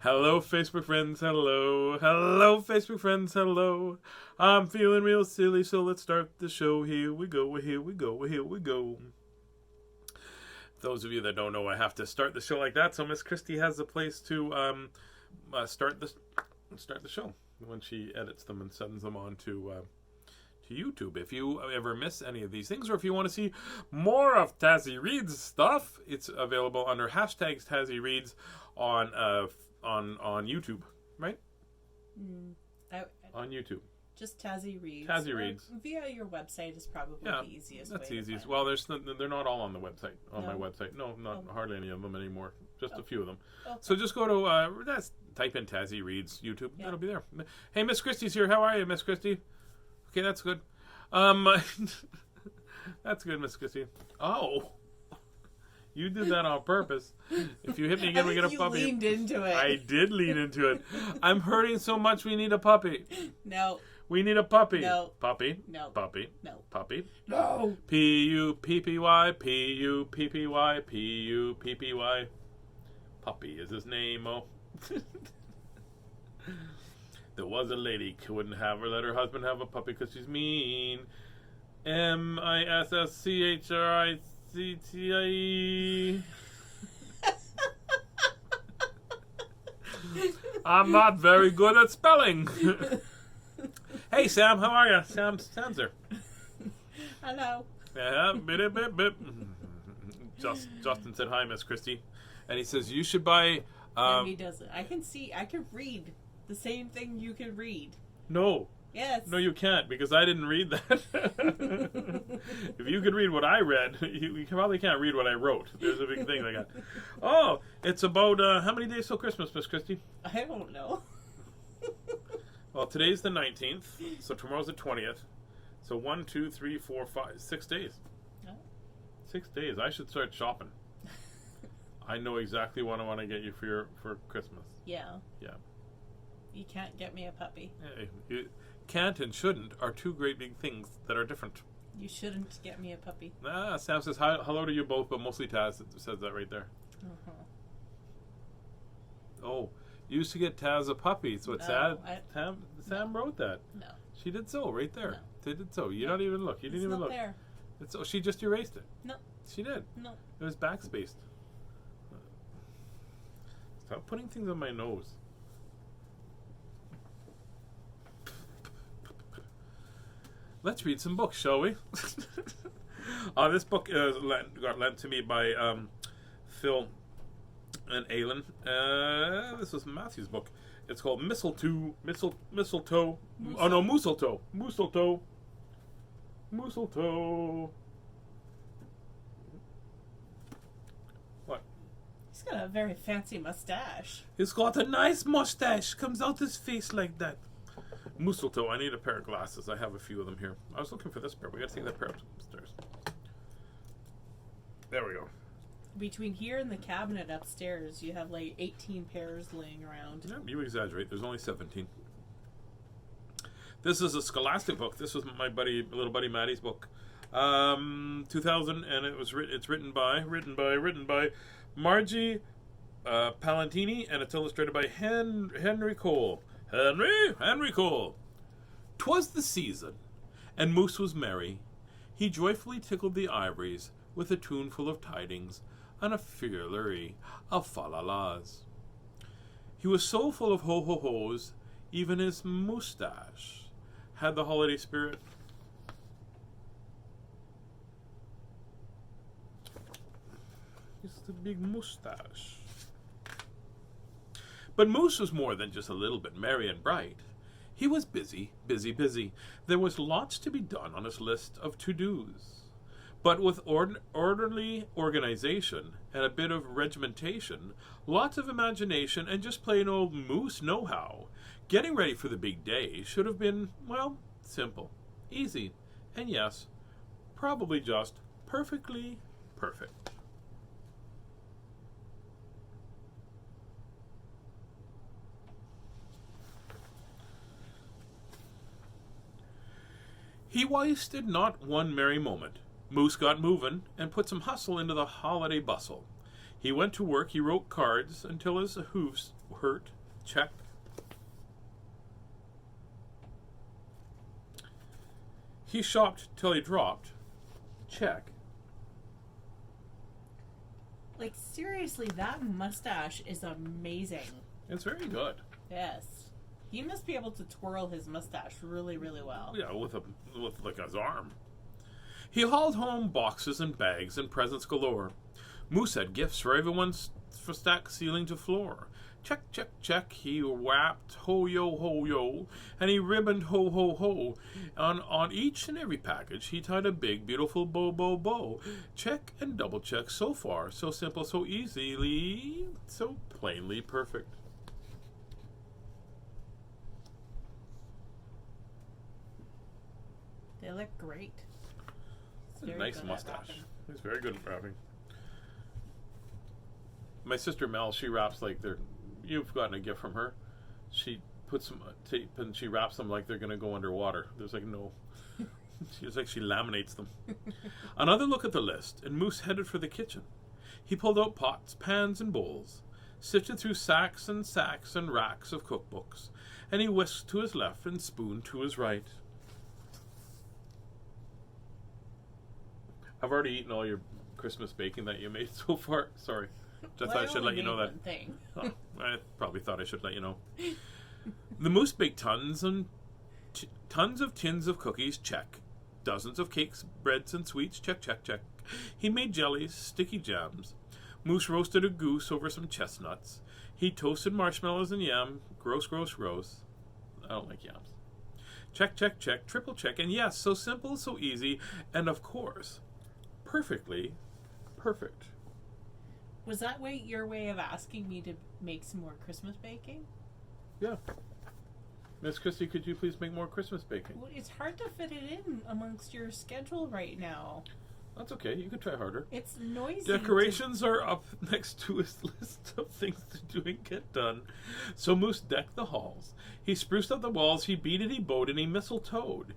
Hello, Facebook friends, hello. Hello, Facebook friends, hello. I'm feeling real silly, so let's start the show. Here we go, here we go, here we go. Those of you that don't know, I have to start the show like that, so Miss Christie has a place to start the show when she edits them and sends them on to YouTube. If you ever miss any of these things, or if you want to see more of Tazzy Reads stuff, it's available under hashtags Tazzy Reads on YouTube, right? On YouTube. Just Tazzy Reads. Tazzy Reads. Via your website is probably the easiest way. That's the easiest. Well, they're not all on the website. My website. No, not hardly any of them anymore. Just a few of them. Okay. So just go to type in Tazzy Reads YouTube. Yeah. That'll be there. Hey, Miss Christie's here. How are you, Miss Christie? Okay, that's good. That's good, Miss Christie. Oh. You did that on purpose. If you hit me again, we get a puppy. You leaned into it. I did lean into it. I'm hurting so much, we need a puppy. No. We need a puppy. No. Puppy. No. Puppy. No. Puppy. No. P-U-P-P-Y. P-U-P-P-Y. P-U-P-P-Y. Puppy is his name, oh. There was a lady who wouldn't let her husband have a puppy because she's mean. M-I-S-S-C-H-R-I-C-T-I-E. I'm not very good at spelling. Hey, Sam, how are you? Sam's here. Hello. Yeah, bip. Justin said hi, Miss Christie. And he says, you should buy... No, he doesn't. I can read the same thing you can read. No. Yes. No, you can't, because I didn't read that. If you could read what I read, you probably can't read what I wrote. There's a big thing like that. Oh, it's about, how many days till Christmas, Miss Christie? I don't know. Well, today's the 19th, so tomorrow's the 20th. So 1, 2, 3, 4, 5, 6 days. Oh. 6 days. I should start shopping. I know exactly what I want to get you for Christmas. Yeah. Yeah. You can't get me a puppy. Hey, you can't and shouldn't are two great big things that are different. You shouldn't get me a puppy. Sam says hello to you both, but mostly Taz says that right there. Uh-huh. Oh, you used to get Taz a puppy. So it's sad. Sam wrote that. No. She did so right there. No. They did so. You don't even look. You didn't even look. There. She just erased it. No. She did. No. It was backspaced. Stop putting things on my nose. Let's read some books, shall we? This book got lent to me by Phil and Aylin. This was Matthew's book. It's called Mooseltoe. Oh no, Mooseltoe. What? He's got a very fancy mustache. He's got a nice mustache. Comes out his face like that. Mooseltoe. I need a pair of glasses. I have a few of them here. I was looking for this pair. We got to take that pair upstairs. There we go. Between here and the cabinet upstairs, you have like 18 pairs laying around. Yeah, you exaggerate. There's only 17. This is a Scholastic book. This was my little buddy Maddie's book. 2000, and it's written by Margie Palatini, and it's illustrated by Henry Cole. Henry Cole. 'Twas the season, and Moose was merry. He joyfully tickled the ivories with a tune full of tidings and a furlery of fa-la-las. He was so full of ho-ho-hos, even his moustache had the holiday spirit. It's the big moustache. But Moose was more than just a little bit merry and bright. He was busy. There was lots to be done on his list of to-dos. But with orderly organization and a bit of regimentation, lots of imagination, and just plain old Moose know-how, getting ready for the big day should have been, well, simple, easy, and yes, probably just perfectly perfect. He wasted not one merry moment. Moose got moving and put some hustle into the holiday bustle. He went to work, he wrote cards until his hooves hurt. Check. He shopped till he dropped. Check. Like, seriously, that mustache is amazing. It's very good. Yes. He must be able to twirl his mustache really, really well. Yeah, with like his arm. He hauled home boxes and bags and presents galore. Moose had gifts for everyone's for stack ceiling to floor. Check, check, check. He wrapped ho yo, and he ribboned ho ho ho. On each and every package, he tied a big, beautiful bow. Check and double check. So far, so simple, so easily, so plainly perfect. They look great. It's a nice mustache. He's very good at wrapping. My sister Mel, she wraps like they're. You've gotten a gift from her. She puts some tape and she wraps them like they're going to go underwater. There's like no. She's like she laminates them. Another look at the list, and Moose headed for the kitchen. He pulled out pots, pans, and bowls, sifted through sacks and racks of cookbooks, and he whisked to his left and spooned to his right. I've already eaten all your Christmas baking that you made so far. Sorry. Just thought I should let you know that. Oh, I probably thought I should let you know. The Moose baked tons of tins of cookies, check. Dozens of cakes, breads, and sweets, check, check, check. He made jellies, sticky jams. Moose roasted a goose over some chestnuts. He toasted marshmallows and yam. Gross, gross, gross. I don't like yams. Check, check, check, triple check. And yes, so simple, so easy, and of course, perfectly perfect. Was that your way of asking me to make some more Christmas baking? Yeah. Miss Christie, could you please make more Christmas baking? Well, it's hard to fit it in amongst your schedule right now. That's okay. You could try harder. It's noisy. Decorations are up next to his list of things to do and get done. So Moose decked the halls. He spruced up the walls. He beaded, he bowed, and he mistletoed.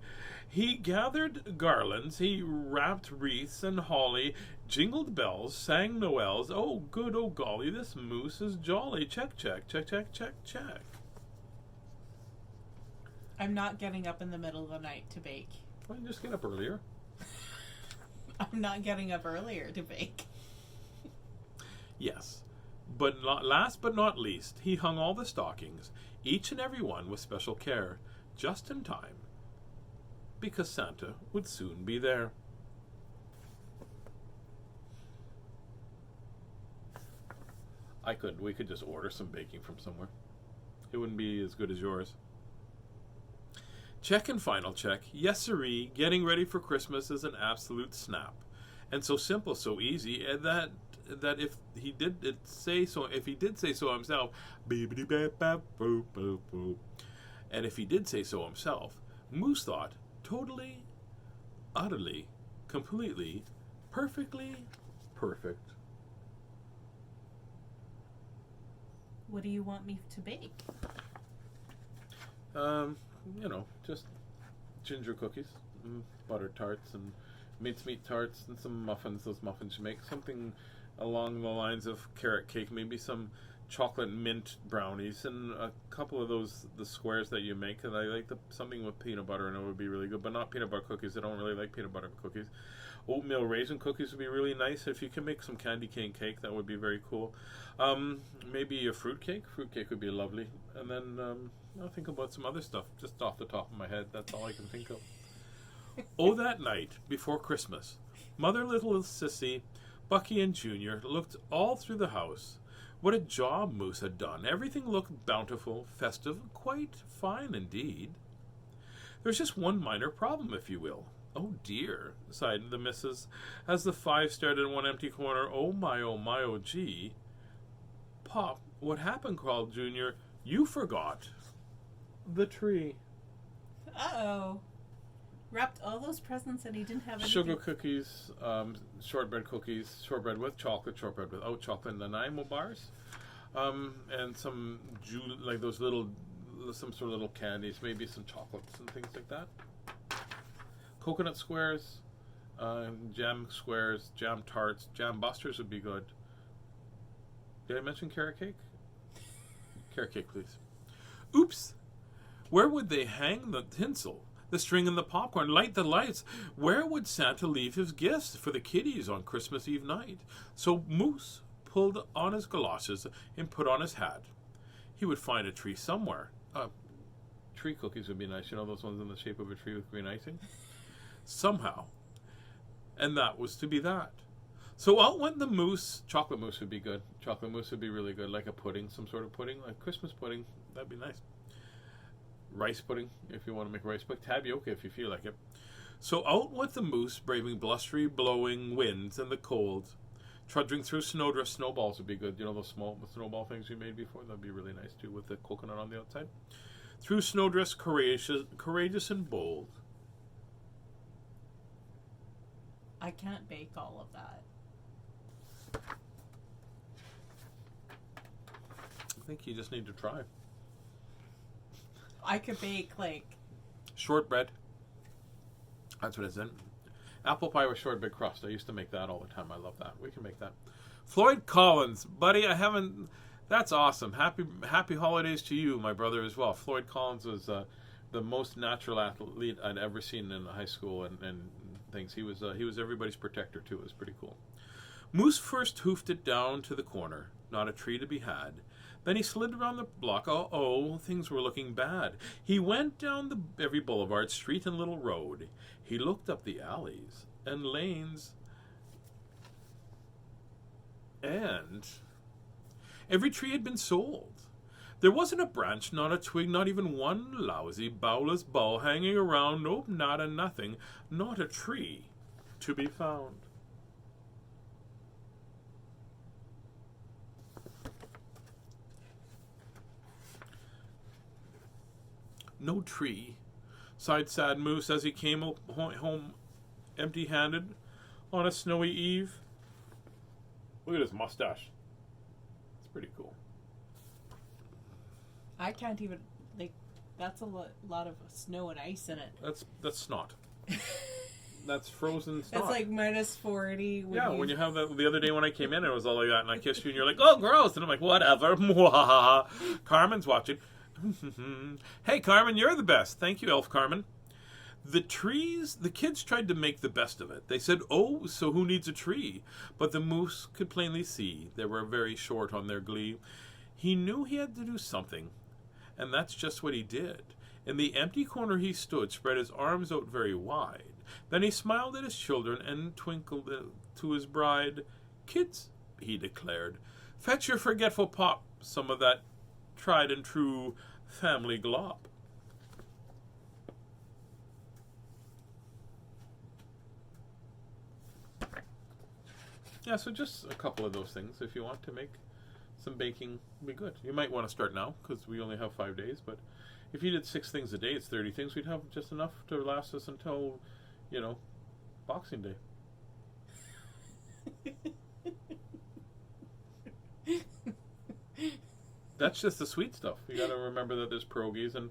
He gathered garlands. He wrapped wreaths and holly, jingled bells, sang noels. Oh, good, oh, golly, this Moose is jolly. Check, check, check, check, check, check. I'm not getting up in the middle of the night to bake. Why don't you just get up earlier? I'm not getting up earlier to bake. Yes. But last but not least, he hung all the stockings, each and every one with special care, just in time, because Santa would soon be there. We could just order some baking from somewhere. It wouldn't be as good as yours. Check and final check. Yes, sirree. Getting ready for Christmas is an absolute snap, and so simple, so easy, and that if he did say so himself, and if he did say so himself, Moose thought totally, utterly, completely, perfectly perfect. What do you want me to bake? Just ginger cookies, butter tarts, and mincemeat tarts, and some muffins. Those muffins you make. Something along the lines of carrot cake, maybe some chocolate mint brownies, and a couple of the squares that you make. And I like something with peanut butter, and it would be really good, but not peanut butter cookies. I don't really like peanut butter cookies. Oatmeal raisin cookies would be really nice. If you can make some candy cane cake, that would be very cool. Maybe a fruit cake. Fruit cake would be lovely. And then I'll think about some other stuff just off the top of my head. That's all I can think of. Oh, that night before Christmas, Mother, Little Sissy, Bucky, and Junior looked all through the house. What a job Moose had done. Everything looked bountiful, festive, quite fine indeed. There's just one minor problem, if you will. Oh dear, sighed the missus, as the five stared in one empty corner. Oh my, oh gee. Pop, what happened? Called Junior. You forgot the tree. Uh-oh. Wrapped all those presents and he didn't have anything. Sugar cookies, shortbread cookies, shortbread with chocolate, shortbread without chocolate, and Nanaimo bars, and some like those some sort of little candies, maybe some chocolates and things like that. Coconut squares, jam squares, jam tarts, jam busters would be good. Did I mention carrot cake? Carrot cake, please. Oops! Where would they hang the tinsel, the string, and the popcorn, light the lights? Where would Santa leave his gifts for the kiddies on Christmas Eve night? So Moose pulled on his galoshes and put on his hat. He would find a tree somewhere. Tree cookies would be nice. You know, those ones in the shape of a tree with green icing? Somehow. And that was to be that. So out went the moose. Chocolate mousse would be good. Chocolate mousse would be really good. Like a pudding, some sort of pudding. Like Christmas pudding. That'd be nice. Rice pudding, if you want to make rice pudding. Tapioca, if you feel like it. So out went the moose, braving blustery, blowing winds and the cold. Trudging through snowdrifts. Snowballs would be good. You know those small snowball things we made before? That'd be really nice, too, with the coconut on the outside. Through snowdrifts, courageous and bold. I can't bake all of that. I think you just need to try. I could bake, like... Shortbread. That's what it's in. Apple pie with shortbread crust. I used to make that all the time. I love that. We can make that. Floyd Collins. Buddy, I haven't... That's awesome. Happy holidays to you, my brother, as well. Floyd Collins was the most natural athlete I'd ever seen in high school and things. He was everybody's protector, too. It was pretty cool. Moose first hoofed it down to the corner. Not a tree to be had. Then he slid around the block. Oh, things were looking bad. He went down every boulevard, street, and little road. He looked up the alleys and lanes. And every tree had been sold. There wasn't a branch, not a twig, not even one lousy, bowless bough hanging around. Nope, not a nothing. Not a tree to be found. No tree, sighed sad Moose as he came home empty-handed on a snowy eve. Look at his mustache. It's pretty cool. I can't even, like, that's a lot of snow and ice in it. That's snot. That's frozen snot. That's like minus 40. When you have that, the other day when I came in, it was all like that, and I kissed you, and you're like, oh, gross. And I'm like, whatever. Carmen's watching. Hey, Carmen, you're the best. Thank you, Elf Carmen. The kids tried to make the best of it. They said, oh, so who needs a tree? But the moose could plainly see they were very short on their glee. He knew he had to do something, and that's just what he did. In the empty corner he stood, spread his arms out very wide. Then he smiled at his children and twinkled to his bride. Kids, he declared, fetch your forgetful pop, some of that tried and true family glop. Yeah, so just a couple of those things if you want to make some baking be good. You might want to start now because we only have 5 days, but if you did 6 things a day, it's 30 things. We'd have just enough to last us until, Boxing Day. That's just the sweet stuff. You got to remember that there's pierogies and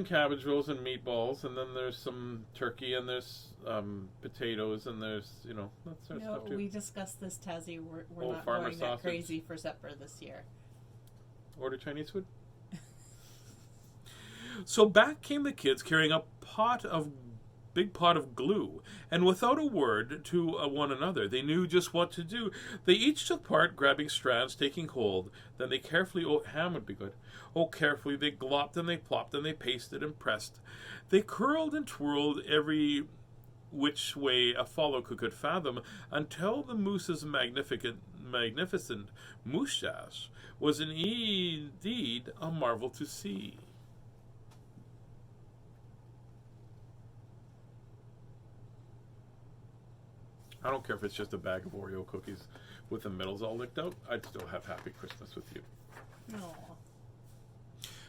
cabbage rolls and meatballs, and then there's some turkey, and there's potatoes, and there's that sort of stuff too. We discussed this, Tazzy. We're not farmer going that sausage. crazy for supper this year. Order Chinese food. So back came the kids carrying a big pot of glue, and without a word to one another, they knew just what to do. They each took part, grabbing strands, taking hold. Then they carefully, ham would be good. Carefully they glopped and they plopped and they pasted and pressed. They curled and twirled every which way a follow could fathom, until the moose's magnificent moustache was indeed a marvel to see. I don't care if it's just a bag of Oreo cookies with the middles all licked out. I'd still have Happy Christmas with you. No.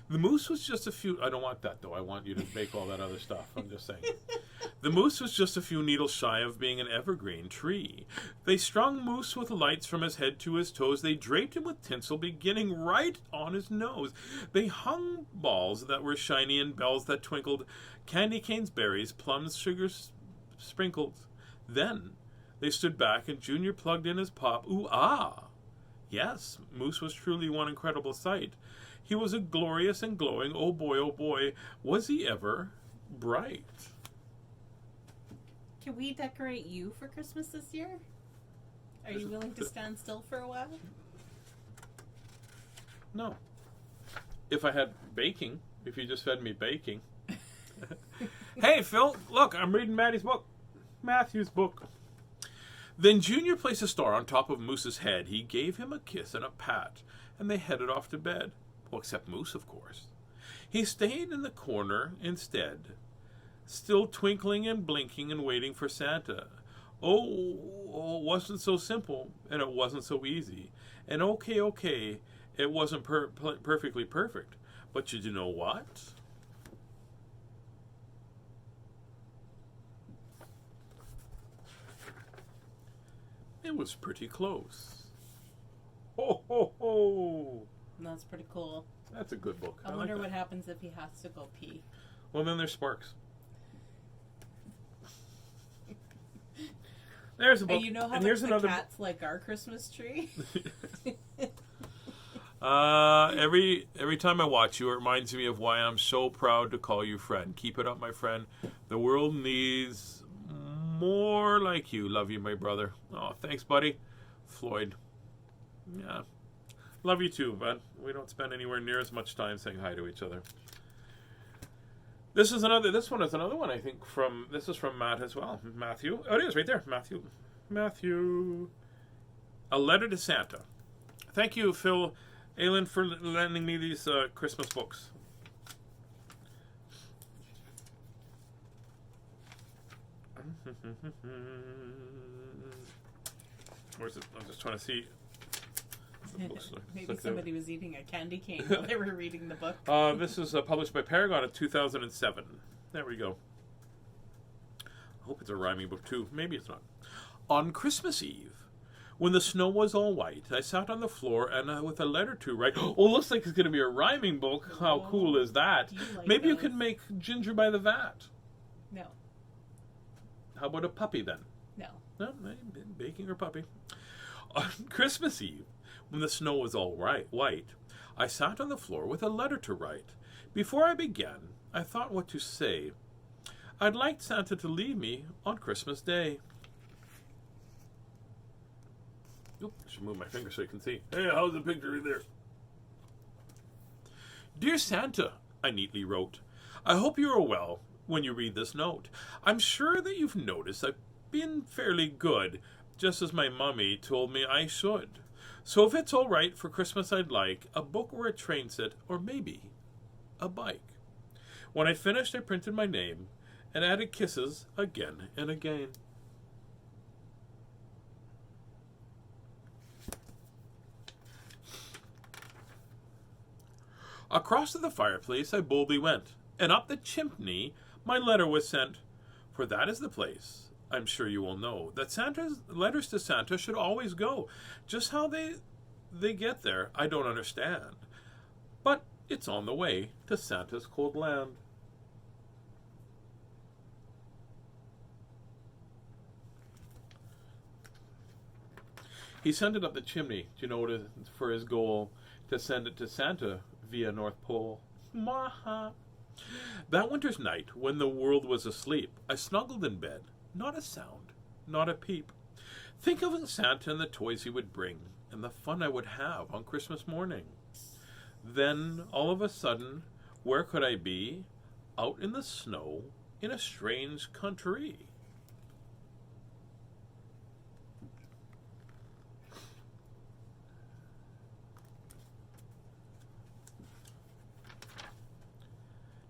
The moose was just a few... I don't want that, though. I want you to bake all that other stuff. I'm just saying. The moose was just a few needles shy of being an evergreen tree. They strung Moose with lights from his head to his toes. They draped him with tinsel, beginning right on his nose. They hung balls that were shiny and bells that twinkled, candy canes, berries, plums, sugar sprinkled. Then they stood back, and Junior plugged in his pop. Ooh, ah! Yes, Moose was truly one incredible sight. He was a glorious and glowing, oh boy, was he ever bright. Can we decorate you for Christmas this year? Are you willing to stand still for a while? No. If I had baking, if you just fed me baking. Hey, Phil, look, I'm reading Matthew's book. Then Junior placed a star on top of Moose's head. He gave him a kiss and a pat, and they headed off to bed. Well, except Moose, of course. He stayed in the corner instead, still twinkling and blinking and waiting for Santa. Oh, it wasn't so simple, and it wasn't so easy. And okay, it wasn't perfectly perfect. But you know what? It was pretty close. Ho, ho, ho! That's pretty cool. That's a good book. I wonder what happens if he has to go pee. Well, then there's Sparks. There's a book. And you know how and here's the another cat's like our Christmas tree? Every time I watch you, it reminds me of why I'm so proud to call you friend. Keep it up, my friend. The world needs more like you. Love you, my brother. Oh, thanks, buddy. Floyd. Yeah. Love you too, bud. We don't spend anywhere near as much time saying hi to each other. This one is another one, I think, this is from Matt as well. Matthew. Oh, it is right there. Matthew. A letter to Santa. Thank you, Phil Aylin, for lending me these Christmas books. Where's it? I'm just trying to see. Maybe somebody was eating a candy cane while they were reading the book. This is published by Paragon in 2007. There we go. I hope it's a rhyming book too. Maybe it's not. On Christmas Eve, when the snow was all white, I sat on the floor and with a letter to write. Oh, looks like it's going to be a rhyming book. How cool is that? Maybe you can make Ginger by the Vat. No. How about a puppy then? No. No, baking or puppy. On Christmas Eve, when the snow was all white, I sat on the floor with a letter to write. Before I began, I thought what to say. I'd like Santa to leave me on Christmas Day. Oop, I should move my finger so you can see. Hey, how's the picture right there? Dear Santa, I neatly wrote, I hope you are well when you read this note. I'm sure that you've noticed I've been fairly good, just as my mummy told me I should. So if it's all right, for Christmas I'd like a book or a train set, or maybe a bike. When I finished, I printed my name and added kisses again and again. Across to the fireplace I boldly went, and up the chimney my letter was sent. For that is the place, I'm sure you will know, that Santa's letters to Santa should always go. Just how they get there, I don't understand. But it's on the way to Santa's cold land. He sent it up the chimney, for his goal, to send it to Santa via North Pole. Maha. That winter's night, when the world was asleep, I snuggled in bed. Not a sound, not a peep. Think of Santa and the toys he would bring, and the fun I would have on Christmas morning. Then, all of a sudden, where could I be? Out in the snow, in a strange country.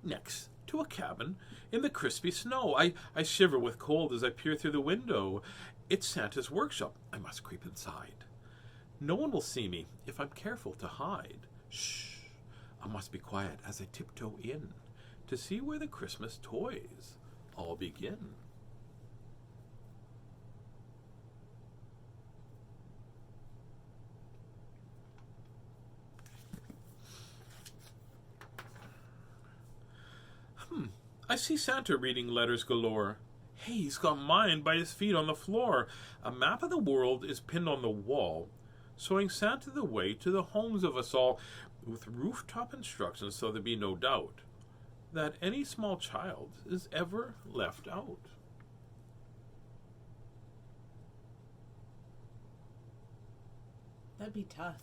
Next to a cabin in the crispy snow. I shiver with cold as I peer through the window. It's Santa's workshop. I must creep inside. No one will see me if I'm careful to hide. Shh. I must be quiet as I tiptoe in to see where the Christmas toys all begin. I see Santa reading letters galore. Hey, he's got mine by his feet on the floor. A map of the world is pinned on the wall. showing Santa the way to the homes of us all with rooftop instructions so there be no doubt that any small child is ever left out. That'd be tough.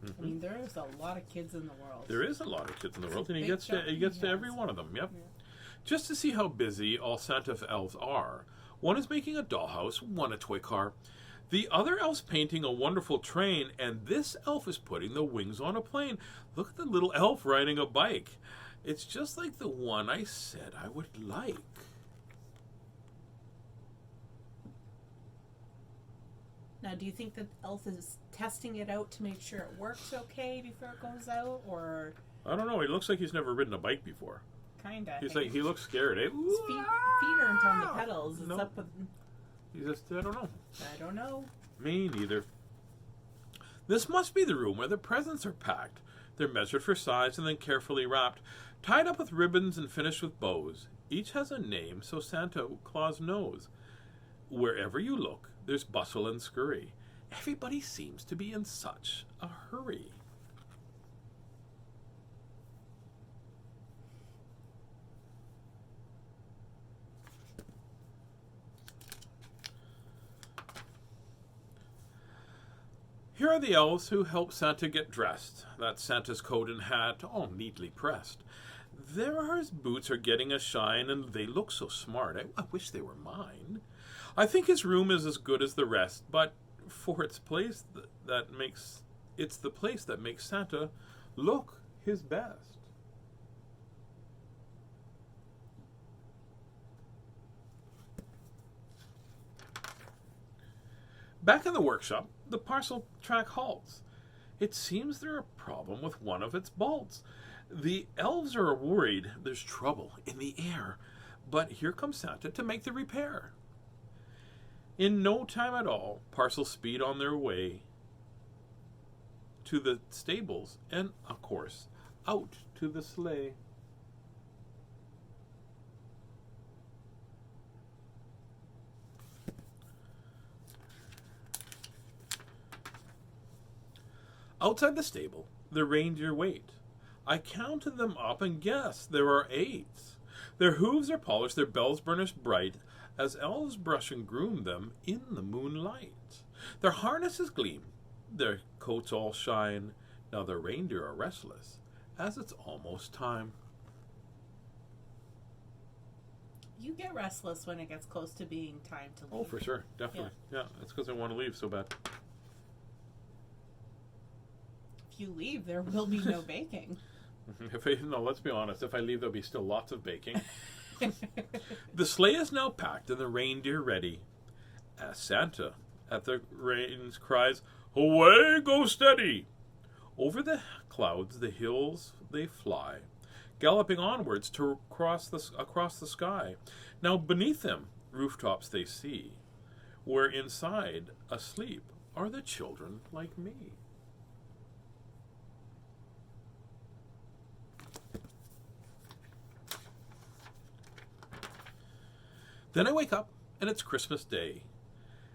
I mean, there is a lot of kids in the world. There is a lot of kids in the world, and he big gets to every one of them. Yep. Yeah. Just to see how busy all Santa elves are, one is making a dollhouse, one a toy car, the other elf's painting a wonderful train, and this elf is putting the wings on a plane. Look at the little elf riding a bike. It's just like the one I said I would like. Now, do you think that elf is testing it out to make sure it works okay before it goes out, or I don't know. He looks like he's never ridden a bike before. kinda? He looks scared. Eh? His feet aren't on the pedals. It's No. up with. He just, I don't know. I don't know. Me neither. This must be the room where the presents are packed. They're measured for size and then carefully wrapped, tied up with ribbons and finished with bows. Each has a name so Santa Claus knows. Wherever you look, there's bustle and scurry. Everybody seems to be in such a hurry. Here are the elves who help Santa get dressed. That's Santa's coat and hat, all neatly pressed. There are his boots are getting a shine, and they look so smart. I wish they were mine. I think his room is as good as the rest, but for its place it's the place that makes Santa look his best. Back in the workshop, the parcel track halts. It seems there's a problem with one of its bolts. The elves are worried there's trouble in the air, but here comes Santa to make the repair. In no time at all, parcels speed on their way to the stables and, of course, out to the sleigh. Outside the stable, the reindeer wait. I counted them up and guessed there are 8. Their hooves are polished, their bells burnish bright, as elves brush and groom them in the moonlight. Their harnesses gleam, their coats all shine. Now the reindeer are restless, as it's almost time. You get restless when it gets close to being time to leave. Oh, for sure, definitely. Yeah, that's because I want to leave so bad. If you leave, there will be no baking. Let's be honest. If I leave, there'll be still lots of baking. The sleigh is now packed and the reindeer ready. As Santa at the reins cries, "Away, go steady!" Over the clouds, the hills they fly, galloping onwards to across the sky. Now beneath them, rooftops they see, where inside, asleep, are the children like me. Then I wake up, and it's Christmas Day.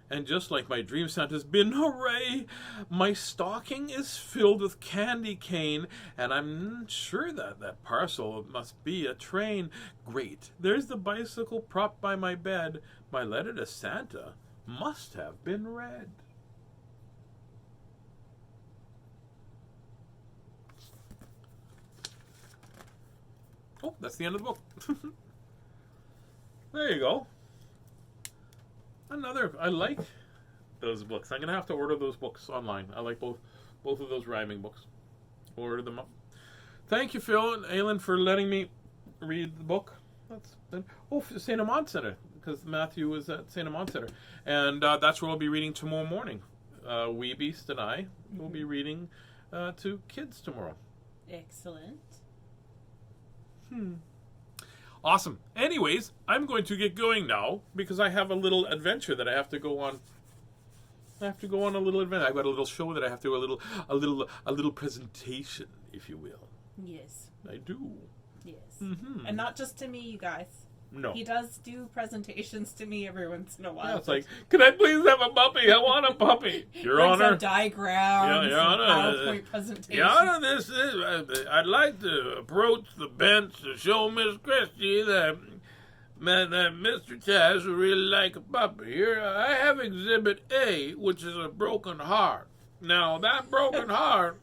And just like my dream Santa's been, hooray! My stocking is filled with candy cane, and I'm sure that parcel must be a train. Great, there's the bicycle propped by my bed. My letter to Santa must have been read. Oh, that's the end of the book. There you go. I like those books. I'm going to have to order those books online. I like both of those rhyming books. Order them up. Thank you, Phil and Aylin, for letting me read the book. St. Amant Center, because Matthew was at St. Amant Center. And that's where I'll be reading tomorrow morning. Wee Beast and I will be reading to kids tomorrow. Excellent. Awesome. Anyways, I'm going to get going now because I have a little adventure that I have to go on. I have to go on a little adventure. I've got a little show that I have to do a little presentation, if you will. Yes. I do. Yes. Mm-hmm. And not just to me, you guys. No. He does do presentations to me every once in a while. Yeah, it's like, can I please have a puppy? I want a puppy. Your Brings Honor. out diagrams, Your Honor, PowerPoint presentations. Your Honor, I'd like to approach the bench to show Miss Christie that Mr. Tazz would really like a puppy. Here, I have Exhibit A, which is a broken heart. Now, that broken heart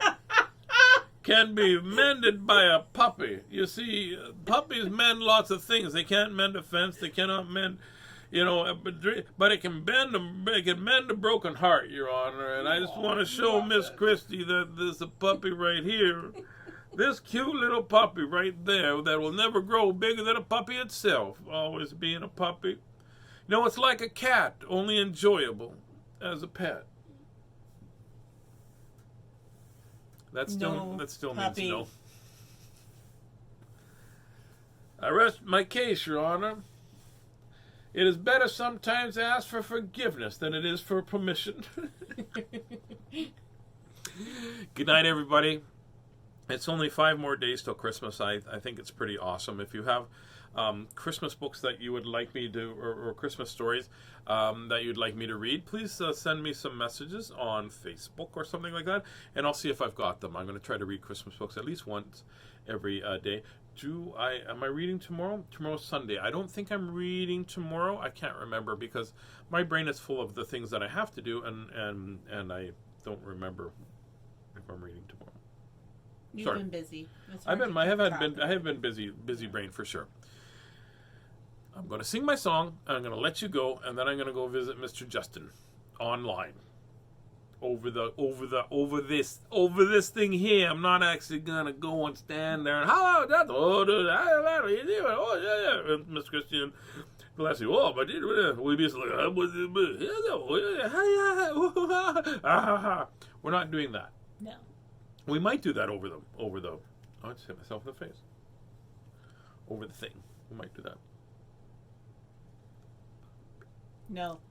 can be mended by a puppy. You see, puppies mend lots of things. They can't mend a fence. They cannot mend, but it can mend a broken heart, Your Honor. And I just want to show Miss Christie that there's a puppy right here. This cute little puppy right there that will never grow bigger than a puppy itself. Always being a puppy. It's like a cat, only enjoyable as a pet. That still means no. I rest my case, Your Honor. It is better sometimes to ask for forgiveness than it is for permission. Good night, everybody. It's only 5 more days till Christmas. I think it's pretty awesome. If you have Christmas books that you would like me to, or Christmas stories that you'd like me to read, please send me some messages on Facebook or something like that, and I'll see if I've got them. I'm going to try to read Christmas books at least once every day. Am I reading tomorrow? Tomorrow's Sunday. I don't think I'm reading tomorrow. I can't remember because my brain is full of the things that I have to do, and I don't remember if I'm reading tomorrow. You've been busy. I have been busy brain for sure. I'm going to sing my song, and I'm going to let you go, and then I'm going to go visit Mr. Justin online. Over this thing here. I'm not actually going to go and stand there and hello, that. Oh, yeah. Miss Christian Glassie. Oh, but we be like, we're not doing that. No. We might do that over the. I just hit myself in the face. Over the thing. We might do that. No.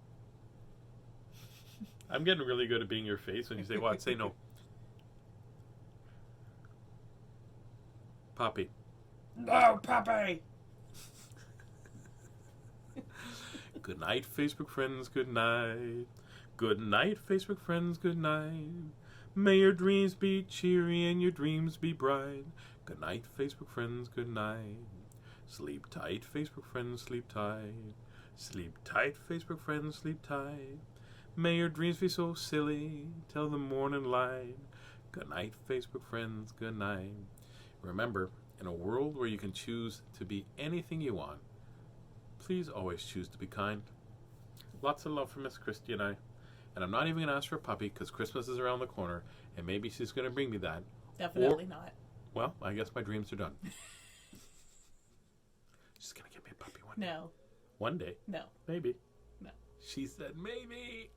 I'm getting really good at being your face when you say what? Say no. Poppy. No, Poppy! Good night, Facebook friends. Good night. Good night, Facebook friends. Good night. May your dreams be cheery and your dreams be bright. Good night, Facebook friends. Good night. Sleep tight, Facebook friends. Sleep tight. Sleep tight, Facebook friends. Sleep tight. May your dreams be so silly till the morning light. Good night, Facebook friends. Good night. Remember, in a world where you can choose to be anything you want, please always choose to be kind. Lots of love from Miss Christie and I. And I'm not even going to ask for a puppy because Christmas is around the corner and maybe she's going to bring me that. Definitely not. Well, I guess my dreams are done. She's going to get me a puppy one day. No. One day. No. Maybe. No. She said maybe.